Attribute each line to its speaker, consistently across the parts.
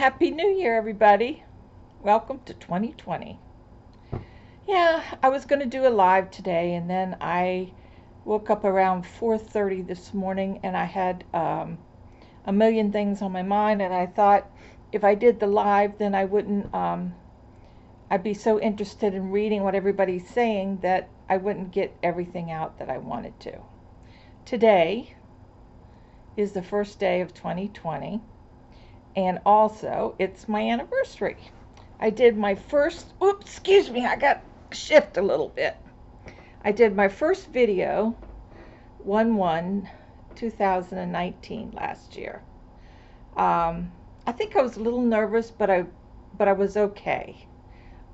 Speaker 1: Happy New Year, everybody. Welcome to 2020. Yeah, I was going to do a live today, and then I woke up around 4:30 this morning, and I had a million things on my mind, and I thought if I did the live, then I wouldn't, I'd be so interested in reading what everybody's saying that I wouldn't get everything out that I wanted to. Today is the first day of 2020. And also, it's my anniversary. I did my first, oops, excuse me, I got shift a little bit. I did my first video, 1/1/2019 last year. I think I was a little nervous, but I was okay.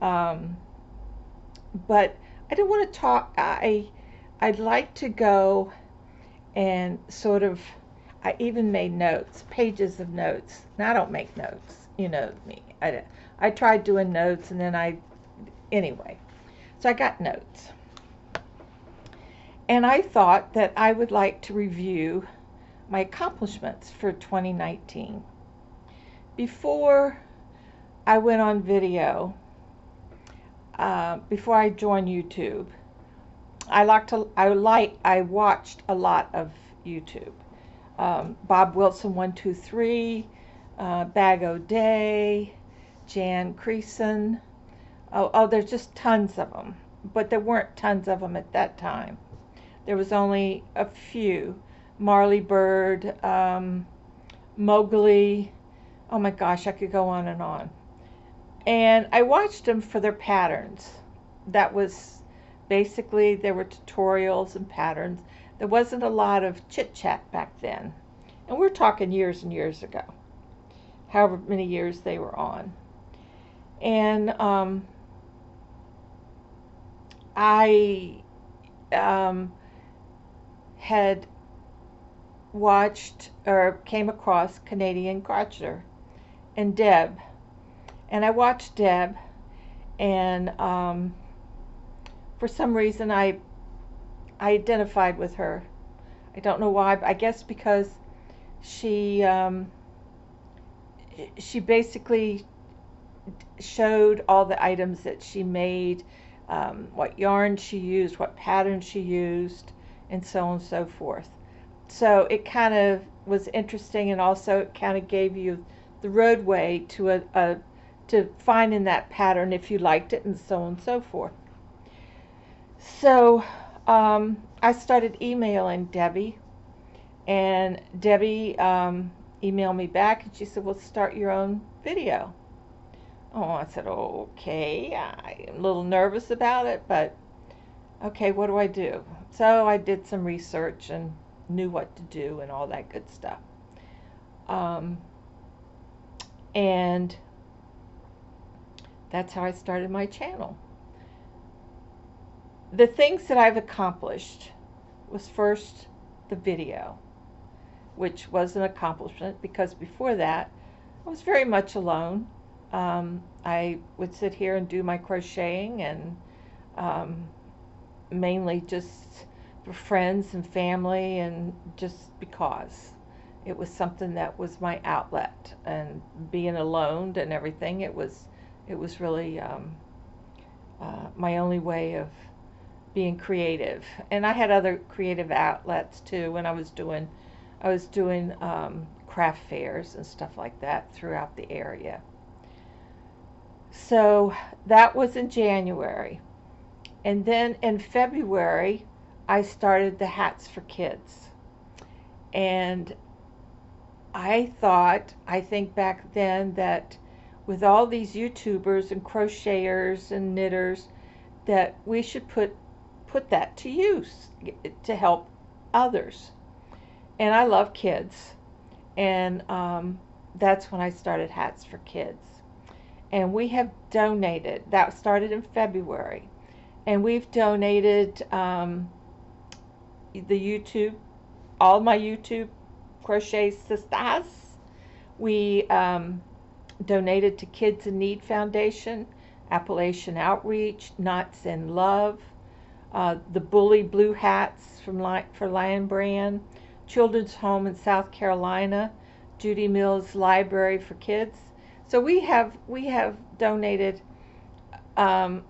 Speaker 1: But I didn't want to talk. I'd like to go and sort of. I even made notes, pages of notes. Now I don't make notes, you know me. I tried doing notes, and then anyway. So I got notes. And I thought that I would like to review my accomplishments for 2019. Before I went on video, before I joined YouTube, I watched a lot of YouTube. Bob Wilson 123, Bag O'Day, Jan Creason. There's just tons of them, but there weren't tons of them at that time. There was only a few. Marley Bird, Mowgli. Oh my gosh, I could go on and on. And I watched them for their patterns. That was basically, there were tutorials and patterns. There wasn't a lot of chit-chat back then. And we're talking years and years ago. However many years they were on. And I had watched or came across Canadian Crocheter and Deb. And I watched Deb, and for some reason I identified with her. I don't know why, but I guess because she basically showed all the items that she made, what yarn she used, what pattern she used, and so on and so forth. So it kind of was interesting, and also it kind of gave you the roadway to to finding that pattern if you liked it, and so on and so forth. So I started emailing Debbie, and Debbie emailed me back, and she said, well, start your own video. Oh, I said, okay. I'm a little nervous about it, but okay, what do I do? So I did some research and knew what to do and all that good stuff. And that's how I started my channel. The things that I've accomplished was first the video, which was an accomplishment because before that I was very much alone. I would sit here and do my crocheting, and mainly just for friends and family, and just because it was something that was my outlet. And being alone and everything, it was really my only way of being creative. And I had other creative outlets too when I was doing craft fairs and stuff like that throughout the area. So that was in January. And then in February I started the Hats for Kids. And I think back then that with all these YouTubers and crocheters and knitters, that we should put that to use to help others. And I love kids, and that's when I started Hats for Kids. And we have donated, that started in February, and we've donated the YouTube, all my YouTube crochet sisters. We donated to Kids in Need Foundation, Appalachian Outreach, Knots in Love, the Bully Blue Hats for Lion Brand, Children's Home in South Carolina, Billie Mills Library for Kids, So we have donated um,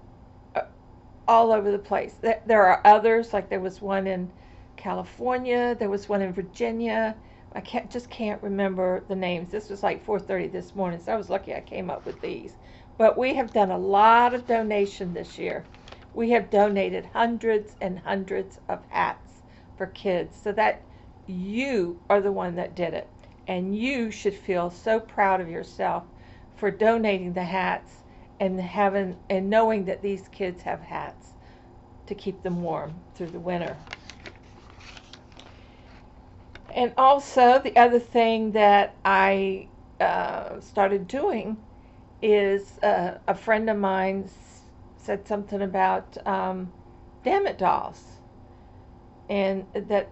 Speaker 1: all over the place. There are others, like there was one in California, there was one in Virginia. I can't remember the names. This was like 4:30 this morning, so I was lucky I came up with these. But we have done a lot of donation this year. We have donated hundreds and hundreds of hats for kids, so that you are the one that did it. And you should feel so proud of yourself for donating the hats and having and knowing that these kids have hats to keep them warm through the winter. And also, the other thing that I started doing is a friend of mine said something about damn it dolls, and that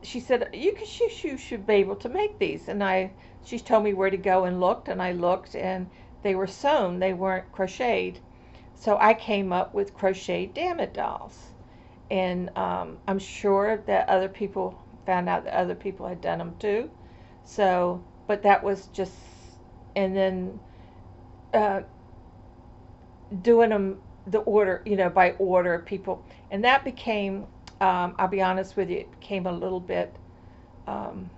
Speaker 1: she said you should be able to make these. And she told me where to go and looked, and I looked, and they were sewn, they weren't crocheted. So I came up with crochet damn it dolls, and I'm sure that other people found out that other people had done them too. So, but that was just, and then uh, doing them the order, by order people, and that became, I'll be honest with you, it became a little bit, um,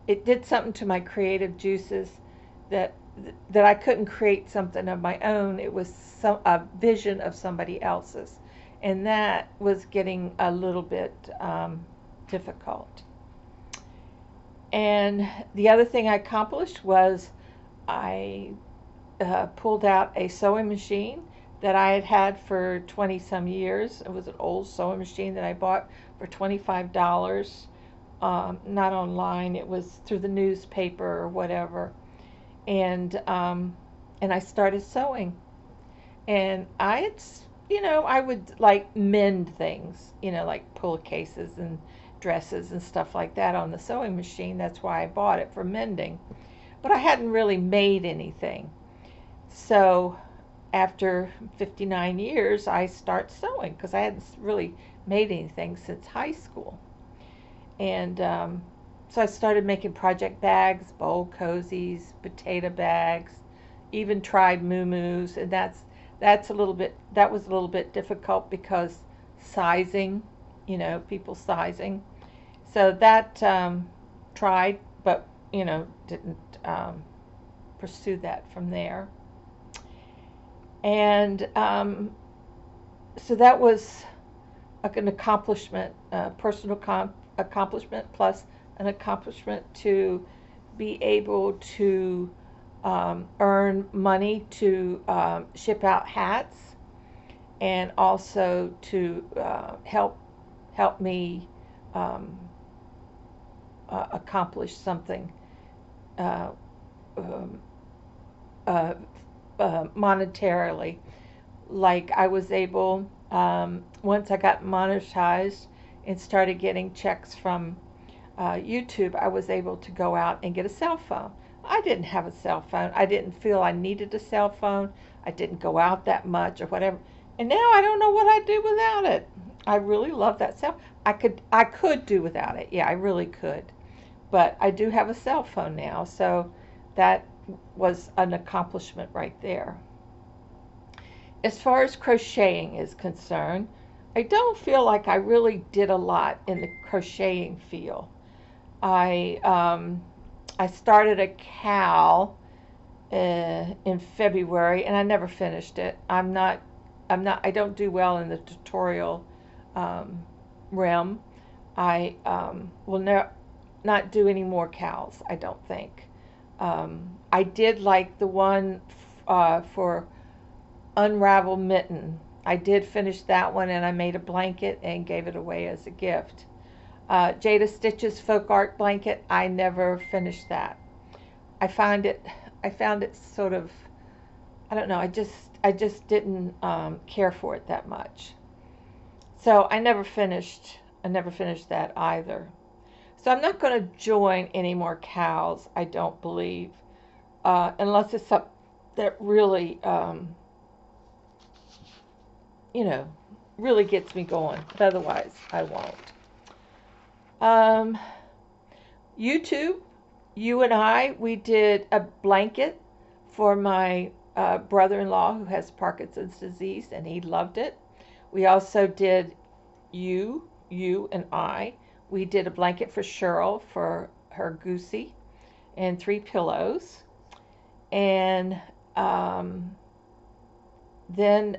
Speaker 1: it did something to my creative juices that that I couldn't create something of my own. It was a vision of somebody else's, and that was getting a little bit difficult. And the other thing I accomplished was I pulled out a sewing machine that I had had for 20 some years. It was an old sewing machine that I bought for $25. Not online, it was through the newspaper or whatever. And I started sewing. And I would like mend things, like pillowcases and dresses and stuff like that on the sewing machine. That's why I bought it, for mending. But I hadn't really made anything. So after 59 years, I start sewing because I hadn't really made anything since high school. And so I started making project bags, bowl cozies, potato bags, even tried moo-moos, and that was a little bit difficult because sizing, people sizing. So that tried, but didn't pursue that from there. And so that was an accomplishment, personal accomplishment, plus an accomplishment to be able to earn money to ship out hats, and also to help me accomplish something uh, um, monetarily. Like I was able, once I got monetized and started getting checks from YouTube, I was able to go out and get a cell phone. I didn't have a cell phone. I didn't feel I needed a cell phone. I didn't go out that much or whatever. And now I don't know what I'd do without it. I really love that cell. I could do without it. Yeah, I really could. But I do have a cell phone now, so that was an accomplishment right there. As far as crocheting is concerned, I don't feel like I really did a lot in the crocheting field. I started a cowl in February, and I never finished it. I don't do well in the tutorial realm. I will not do any more cowls, I don't think. I did like the one for Unravel Mitten. I did finish that one, and I made a blanket and gave it away as a gift. Jada Stitch's Folk Art Blanket, I never finished that. I found it sort of, I don't know, I just didn't care for it that much. So I never finished that either. So I'm not going to join any more cows, I don't believe, unless it's something that really, really gets me going. But otherwise, I won't. YouTube, you and I, we did a blanket for my brother-in-law who has Parkinson's disease, and he loved it. We also did you and I. We did a blanket for Cheryl for her Goosey, and 3 pillows. And then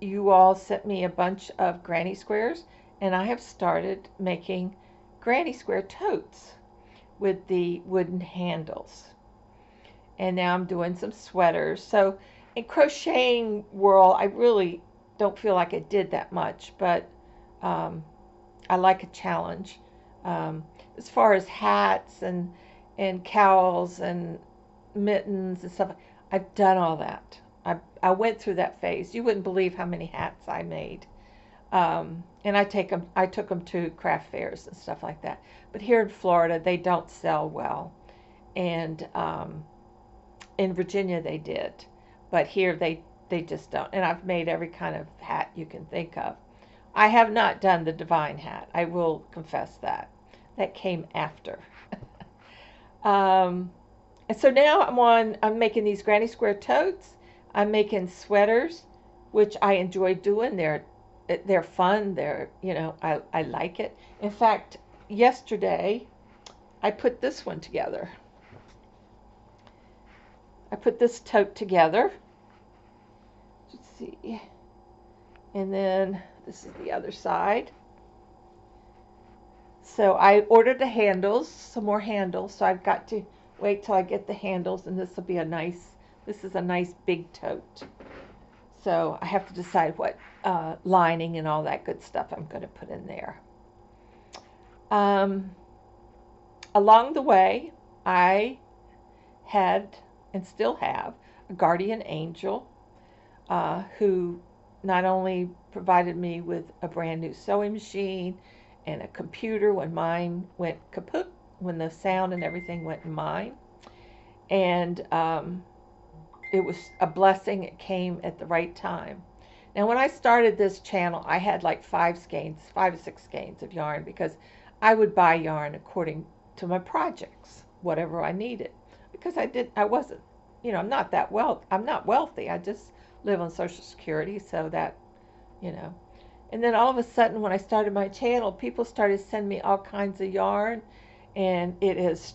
Speaker 1: you all sent me a bunch of granny squares, and I have started making granny square totes with the wooden handles. And now I'm doing some sweaters. So in crocheting world, I really don't feel like I did that much, but I like a challenge. Um, as far as hats and cowls and mittens and stuff, I've done all that. I went through that phase. You wouldn't believe how many hats I made. And I took them to craft fairs and stuff like that. But here in Florida, they don't sell well, and in Virginia they did, but here they just don't. And I've made every kind of hat you can think of. I have not done the divine hat. I will confess that. That came after. And so now I'm making these granny square totes. I'm making sweaters, which I enjoy doing. They're fun. I like it. In fact, yesterday I put this one together. I put this tote together. Let's see. And then this is the other side. So I ordered the handles, some more handles. So I've got to wait till I get the handles, and this is a nice big tote. So I have to decide what lining and all that good stuff I'm going to put in there. Along the way, I had and still have a guardian angel who not only provided me with a brand new sewing machine and a computer when mine went kaput, when the sound and everything went in mine. And it was a blessing. It came at the right time. Now, when I started this channel, I had like 5 or 6 skeins of yarn, because I would buy yarn according to my projects, whatever I needed. Because I wasn't, I'm not wealthy. I just live on Social Security, so that, And then all of a sudden, when I started my channel, people started sending me all kinds of yarn, and it's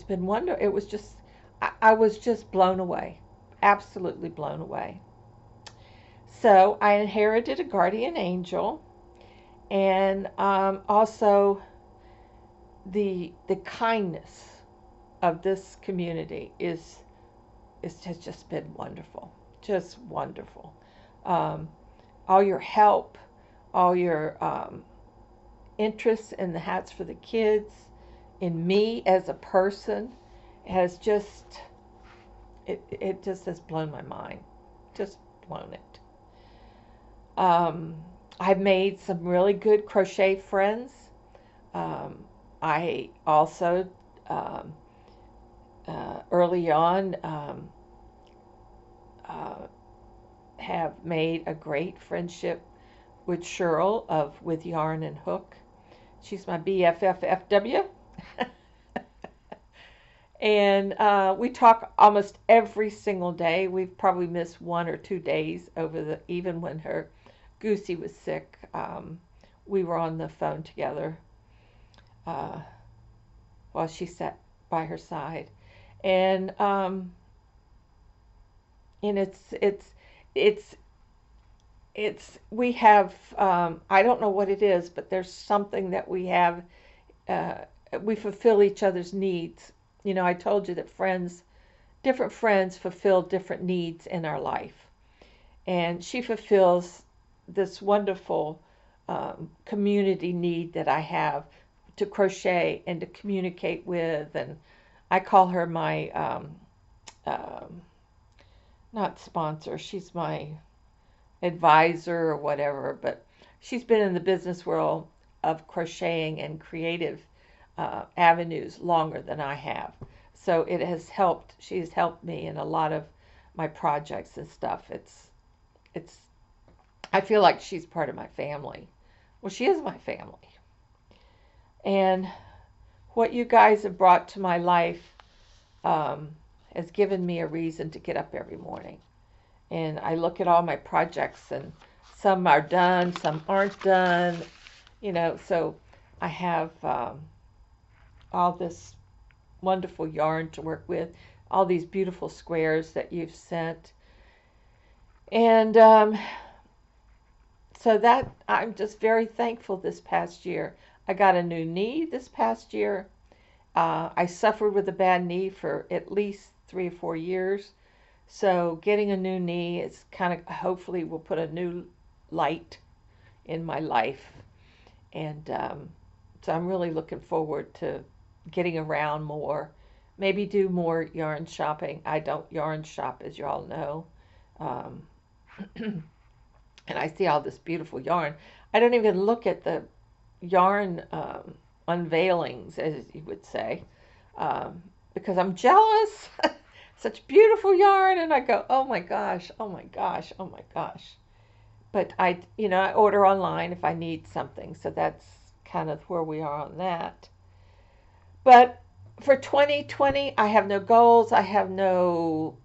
Speaker 1: been wonderful. It was just, I was just blown away, absolutely blown away. So I inherited a guardian angel, and also the kindness of this community has just been wonderful, just wonderful. All your help, all your interest in the hats for the kids, in me as a person, has just it just has blown my mind, just blown it. I've made some really good crochet friends. I also early on have made a great friendship with Cheryl of With Yarn and Hook. She's my BFFFW. And we talk almost every single day. We've probably missed 1 or 2 days even when her Goosey was sick. We were on the phone together while she sat by her side. And we have, I don't know what it is, but there's something that we have, we fulfill each other's needs. I told you that different friends fulfill different needs in our life. And she fulfills this wonderful community need that I have to crochet and to communicate with. And I call her my, not sponsor, she's my advisor or whatever, but she's been in the business world of crocheting and creative avenues longer than I have. So she's helped me in a lot of my projects and stuff. I feel like she's part of my family. Well, she is my family. And what you guys have brought to my life has given me a reason to get up every morning. And I look at all my projects, and some are done, some aren't done, so I have all this wonderful yarn to work with, all these beautiful squares that you've sent. And so that I'm just very thankful this past year. I got a new knee this past year. I suffered with a bad knee for at least 3 or 4 years. So getting a new knee is kind of, hopefully will put a new light in my life. And so I'm really looking forward to getting around more. Maybe do more yarn shopping. I don't yarn shop, as you all know. And I see all this beautiful yarn. I don't even look at the yarn unveilings, as you would say, because I'm jealous. Such beautiful yarn, and I go, oh my gosh, oh my gosh, oh my gosh. But I order online if I need something, so that's kind of where we are on that. But for 2020, I have no goals. I have nothing.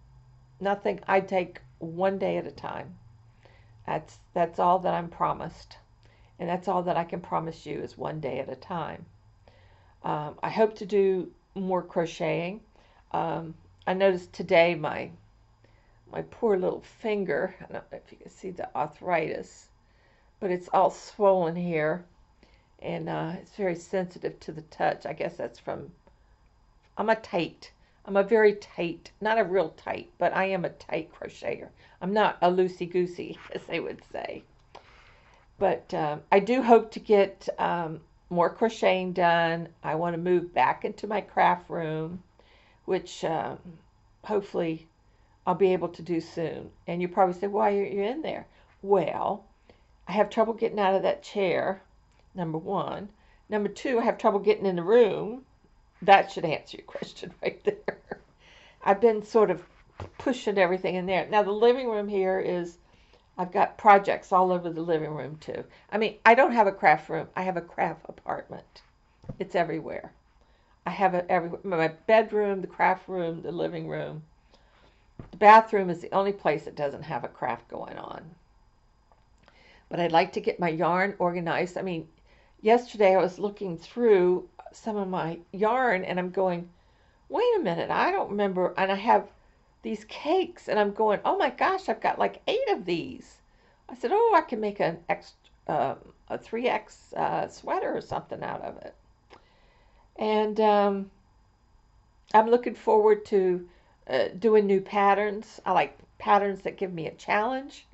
Speaker 1: I take one day at a time. That's all that I'm promised, and that's all that I can promise you is one day at a time. I hope to do more crocheting. I noticed today my poor little finger, I don't know if you can see the arthritis, but it's all swollen here, and it's very sensitive to the touch. I guess that's from, I'm a tight. I'm a very tight, not a real tight, but I am a tight crocheter. I'm not a loosey-goosey, as they would say. But I do hope to get more crocheting done. I want to move back into my craft room, which hopefully I'll be able to do soon. And you probably say, why are you in there? Well, I have trouble getting out of that chair, number one. Number two, I have trouble getting in the room. That should answer your question right there. I've been sort of pushing everything in there. Now, the living room here is, I've got projects all over the living room too. I mean, I don't have a craft room. I have a craft apartment. It's everywhere. I have it everywhere. My bedroom, the craft room, the living room. The bathroom is the only place that doesn't have a craft going on. But I'd like to get my yarn organized. I mean, yesterday I was looking through some of my yarn and I'm going, wait a minute, I don't remember. And I have these cakes and I'm going, oh my gosh, I've got like 8 of these. I said, oh, I can make a 3X sweater or something out of it. And I'm looking forward to doing new patterns. I like patterns that give me a challenge.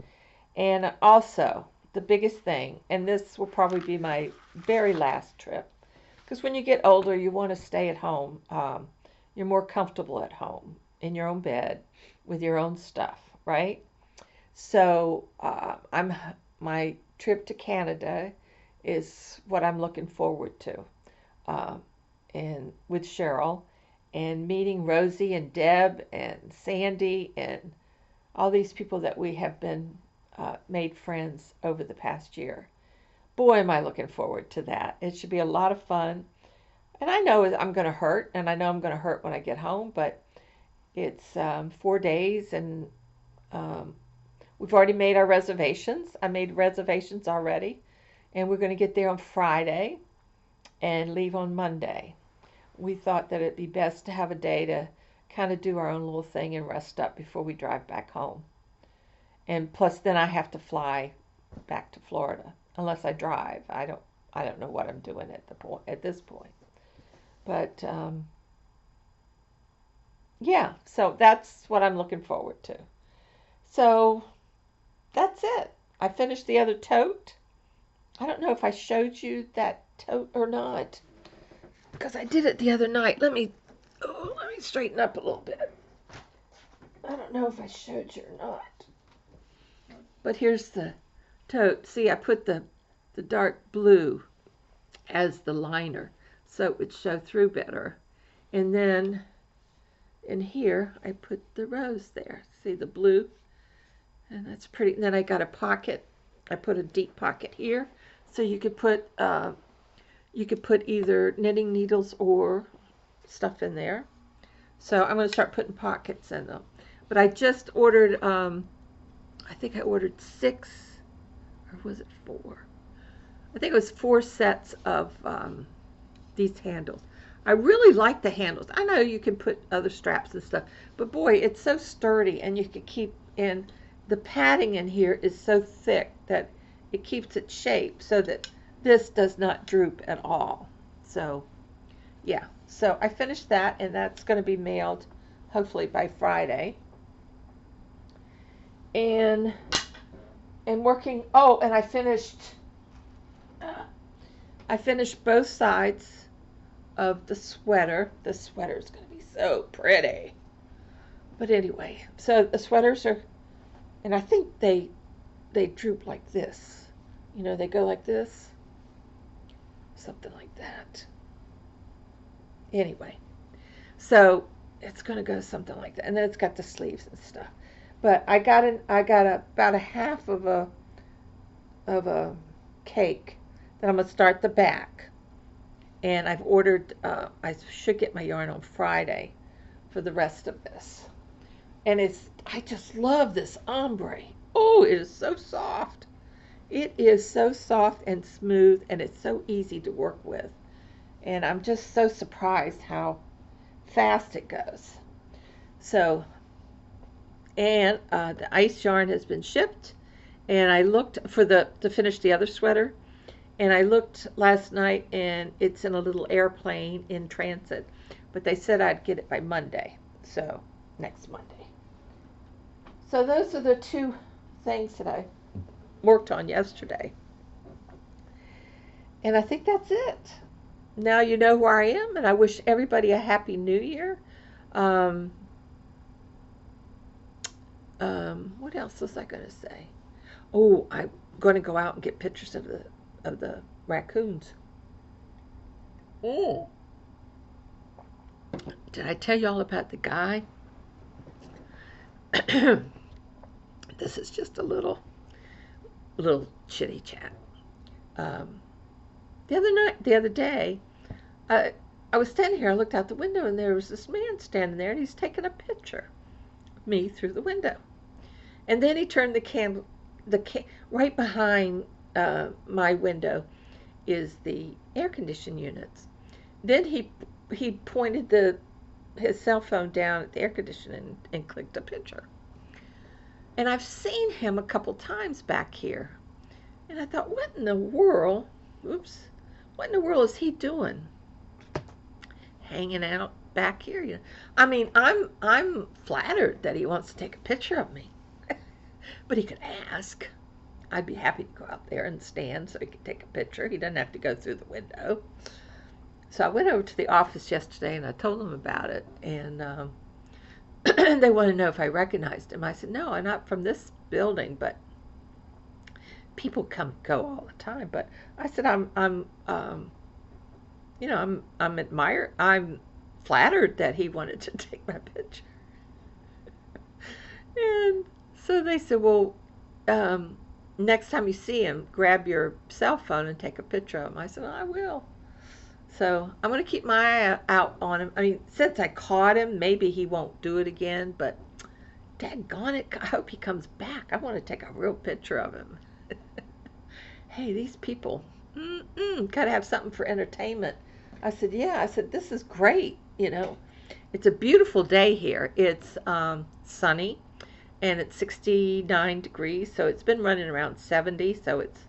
Speaker 1: And also, the biggest thing, and this will probably be my very last trip, because when you get older, you want to stay at home. You're more comfortable at home, in your own bed, with your own stuff, right? So my trip to Canada is what I'm looking forward to, and with Cheryl, and meeting Rosie and Deb and Sandy and all these people that we have been made friends over the past year. Boy, am I looking forward to that. It should be a lot of fun. And I know I'm going to hurt, and I know I'm going to hurt when I get home, but it's 4 days, and we've already made our reservations. I made reservations already, and we're going to get there on Friday and leave on Monday. We thought that it'd be best to have a day to kind of do our own little thing and rest up before we drive back home. And plus, then I have to fly back to Florida unless I drive. I don't know what I'm doing at this point. But yeah, so that's what I'm looking forward to. So that's it. I finished the other tote. I don't know if I showed you that tote or not, because I did it the other night. Let me straighten up a little bit. I don't know if I showed you or not. But here's the tote. See, I put the dark blue as the liner so it would show through better. And then in here, I put the rose there. See the blue? And that's pretty. And then I got a pocket. I put a deep pocket here. So you could put either knitting needles or stuff in there. So I'm going to start putting pockets in them. But I just ordered, I think I ordered 6, or was it 4? I think it was 4 sets of these handles. I really like the handles. I know you can put other straps and stuff, but boy, it's so sturdy, and you can keep in, the padding in here is so thick that it keeps its shape so that this does not droop at all. So yeah, so I finished that, and that's going to be mailed hopefully by Friday. And working, oh, and I finished both sides of the sweater. The sweater is going to be so pretty. But anyway, so the sweaters are, and I think they droop like this. You know, they go like this. Something like that. Anyway, so it's going to go something like that. And then it's got the sleeves and stuff. But I got about a half of a cake that I'm going to start the back. And I've ordered, I should get my yarn on Friday for the rest of this. And I just love this ombre. Oh, it is so soft. It is so soft and smooth, and it's so easy to work with. And I'm just so surprised how fast it goes. So, and the ice yarn has been shipped, and I looked to finish the other sweater, and I looked last night, and it's in a little airplane in transit, but they said I'd get it by Monday, so next Monday. So those are the 2 things that I worked on yesterday, and I think that's it. Now you know where I am, and I wish everybody a happy new year. What else was I going to say? Oh, I'm going to go out and get pictures of the raccoons. Oh, did I tell you all about the guy? This is just a little chitty chat. The other day, I was standing here. I looked out the window, and there was this man standing there, and he's taking a picture of me through the window. And then he turned right behind my window is the air conditioning units. Then he pointed his cell phone down at the air conditioning and clicked a picture. And I've seen him a couple times back here. And I thought, what in the world is he doing? Hanging out back here. You know? I mean, I'm flattered that he wants to take a picture of me. But he could ask. I'd be happy to go out there and stand so he could take a picture. He doesn't have to go through the window. So I went over to the office yesterday, and I told them about it. And they wanted to know if I recognized him. I said, no, I'm not from this building, but people come and go all the time. But I said, I'm flattered that he wanted to take my picture. And so they said, well, next time you see him, grab your cell phone and take a picture of him. I said, I will. So I'm going to keep my eye out on him. I mean, since I caught him, maybe he won't do it again, but daggone it, I hope he comes back. I want to take a real picture of him. Hey, these people, got to have something for entertainment. I said, yeah. I said, this is great. You know, it's a beautiful day here. It's sunny, and it's 69 degrees, so it's been running around 70, so it's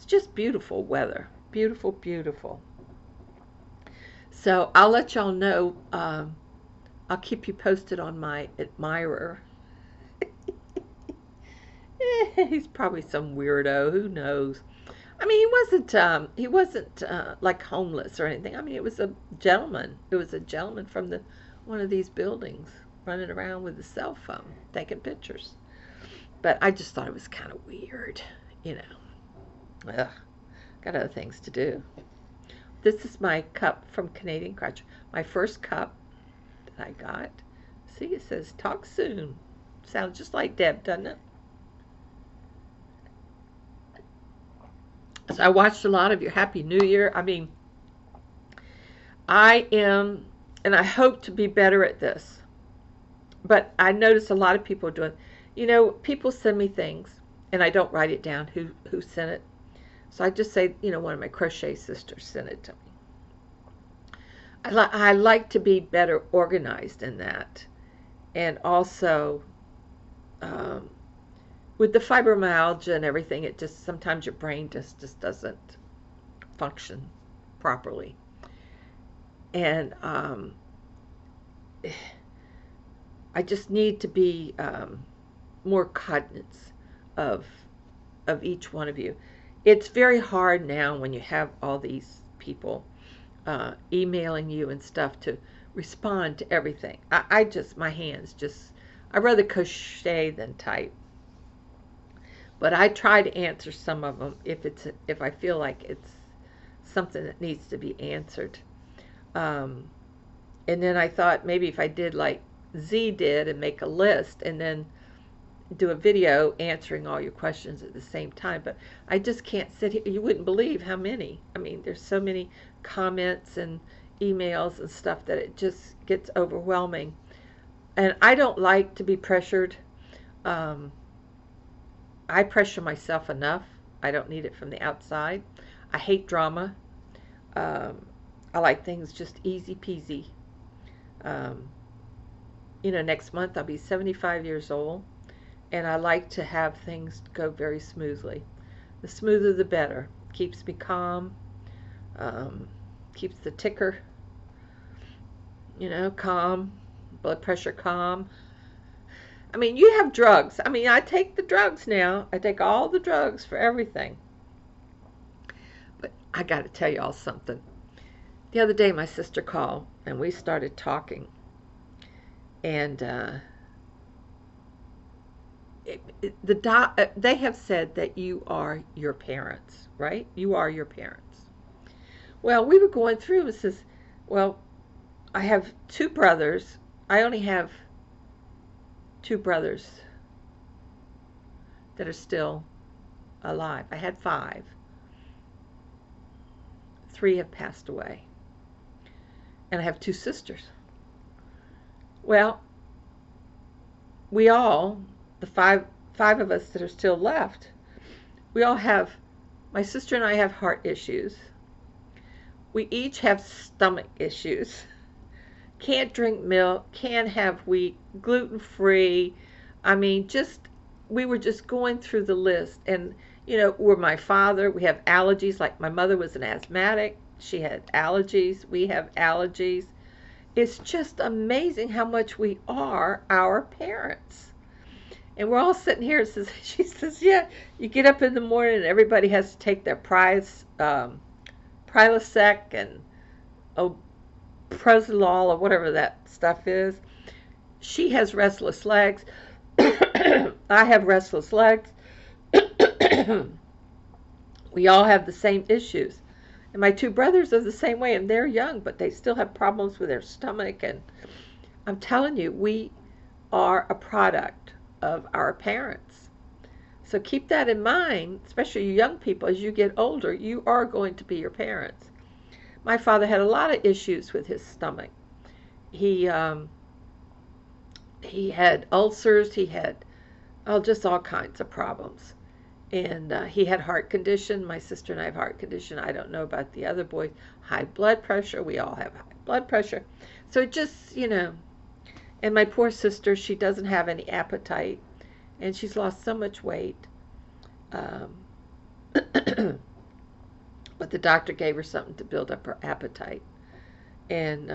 Speaker 1: just beautiful weather. Beautiful, beautiful. So I'll let y'all know. I'll keep you posted on my admirer. He's probably some weirdo. Who knows? I mean, he wasn't like homeless or anything. I mean, it was a gentleman. It was a gentleman from one of these buildings running around with a cell phone taking pictures. But I just thought it was kind of weird, you know. Ugh, got other things to do. This is my cup from Canadian Crochet. My first cup that I got. See, it says, talk soon. Sounds just like Deb, doesn't it? So I watched a lot of your Happy New Year. I mean, I am And I hope to be better at this. But I notice a lot of people doing, people send me things and I don't write it down who sent it. So I just say, one of my crochet sisters sent it to me. I like to be better organized in that. And also, um, with the fibromyalgia and everything, it just, sometimes your brain just doesn't function properly. And I just need to be more cognizant of each one of you. It's very hard now when you have all these people emailing you and stuff to respond to everything. I just, my hands just, I'd rather crochet than type. But I try to answer some of them if I feel like it's something that needs to be answered. Um, and then I thought maybe if I did like Z did and make a list and then do a video answering all your questions at the same time. But I just can't sit here. You wouldn't believe how many. I mean, there's so many comments and emails and stuff that it just gets overwhelming. And I don't like to be pressured. Um, I pressure myself enough. I don't need it from the outside. I hate drama. Um, I like things just easy peasy. Um, next month I'll be 75 years old, and I like to have things go very smoothly. The smoother the better. Keeps me calm, keeps the ticker, calm, blood pressure calm. I mean, you have drugs. I mean, I take the drugs now. I take all the drugs for everything. But I got to tell y'all something. The other day, my sister called, and we started talking. And they have said that you are your parents, right? You are your parents. Well, we were going through and says, well, I have two brothers. I only have two brothers that are still alive. I had five. Three have passed away. And I have two sisters. Well, we all, the five of us that are still left, we all have, my sister and I have heart issues. We each have stomach issues. Can't drink milk, can't have wheat, gluten-free. I mean, we were just going through the list. And, we're my father, we have allergies, like my mother was an asthmatic. She had allergies. We have allergies. It's just amazing how much we are our parents. And we're all sitting here and she says, yeah, you get up in the morning and everybody has to take their Prilosec and Prozolol or whatever that stuff is. She has restless legs. I have restless legs. We all have the same issues. And my two brothers are the same way, and they're young, but they still have problems with their stomach. And I'm telling you, we are a product of our parents. So keep that in mind, especially you young people. As you get older, you are going to be your parents. My father had a lot of issues with his stomach. He had ulcers. He had just all kinds of problems. And he had heart condition. My sister and I have heart condition. I don't know about the other boys. High blood pressure. We all have high blood pressure. So it just, and my poor sister, she doesn't have any appetite. And she's lost so much weight. But the doctor gave her something to build up her appetite. And,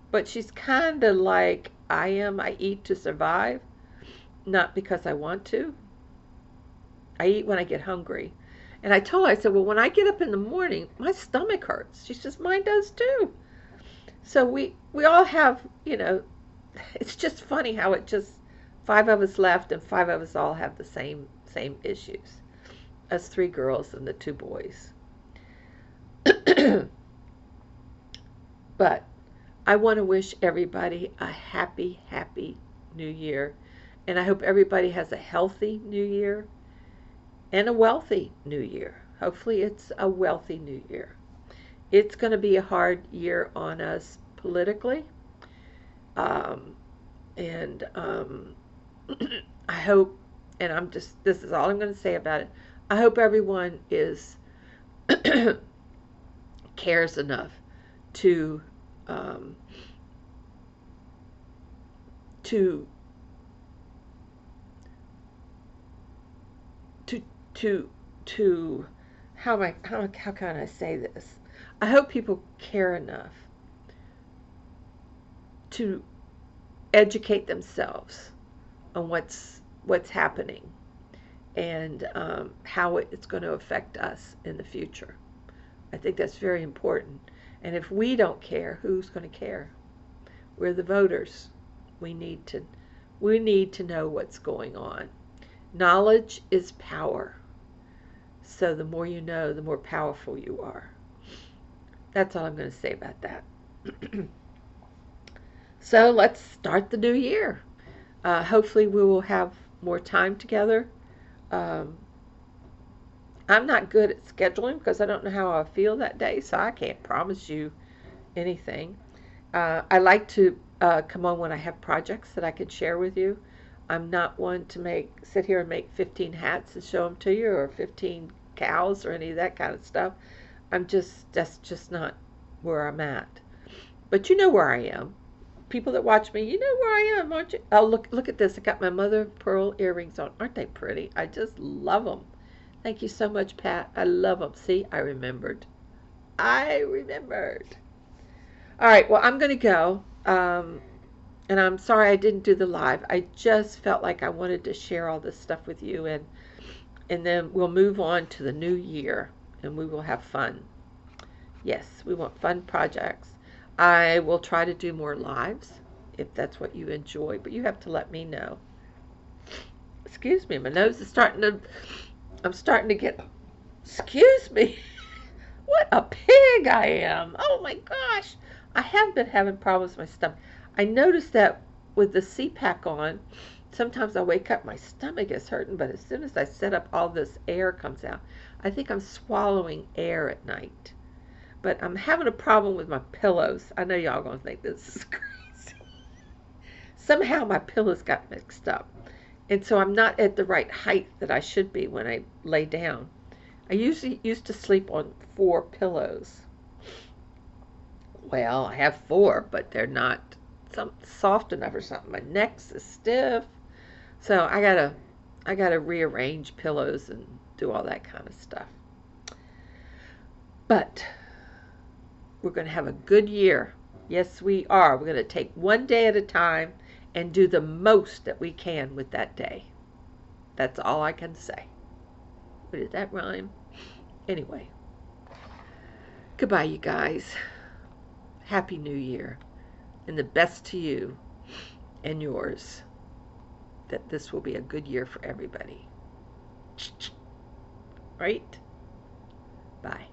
Speaker 1: but she's kind of like I am. I eat to survive, not because I want to. I eat when I get hungry. And I told her, I said, well, when I get up in the morning, my stomach hurts. She says, mine does too. So we all have, it's just funny how it just, five of us left and five of us all have the same issues. Us three girls and the two boys. But I want to wish everybody a happy, happy New Year. And I hope everybody has a healthy New Year. And a wealthy New Year. Hopefully it's a wealthy New Year. It's going to be a hard year on us politically. And I hope, and this is all I'm going to say about it. I hope everyone cares enough to um, to to to how can I say this? I hope people care enough to educate themselves on what's happening and how it's going to affect us in the future. I think that's very important. And if we don't care, who's going to care? We're the voters. We need to know what's going on. Knowledge is power. So the more you know, the more powerful you are. That's all I'm going to say about that. So let's start the new year. Hopefully we will have more time together. Um, I'm not good at scheduling because I don't know how I feel that day, so I can't promise you anything. I like to come on when I have projects that I could share with you. I'm not one to sit here and make 15 hats and show them to you, or 15 cows or any of that kind of stuff. That's just not where I'm at. But you know where I am. People that watch me, you know where I am, aren't you? Oh, look at this. I got my mother of pearl earrings on. Aren't they pretty? I just love them. Thank you so much, Pat. I love them. See, I remembered. I remembered. All right, well, I'm going to go. And I'm sorry I didn't do the live. I just felt like I wanted to share all this stuff with you. And then we'll move on to the new year. And we will have fun. Yes, we want fun projects. I will try to do more lives if that's what you enjoy. But you have to let me know. Excuse me, my nose is I'm starting to get, excuse me. What a pig I am. Oh my gosh. I have been having problems with my stomach. I noticed that with the CPAC on, sometimes I wake up, my stomach is hurting, but as soon as I set up, all this air comes out. I think I'm swallowing air at night. But I'm having a problem with my pillows. I know y'all going to think this is crazy. Somehow my pillows got mixed up. And so I'm not at the right height that I should be when I lay down. I usually used to sleep on 4 pillows. Well, I have 4, but they're not soft enough or something. My neck's is stiff. So I gotta rearrange pillows and do all that kind of stuff. But we're going to have a good year. Yes, we are. We're going to take one day at a time and do the most that we can with that day. That's all I can say. Did that rhyme? Anyway. Goodbye, you guys. Happy New Year. And the best to you and yours. That this will be a good year for everybody. Right? Bye.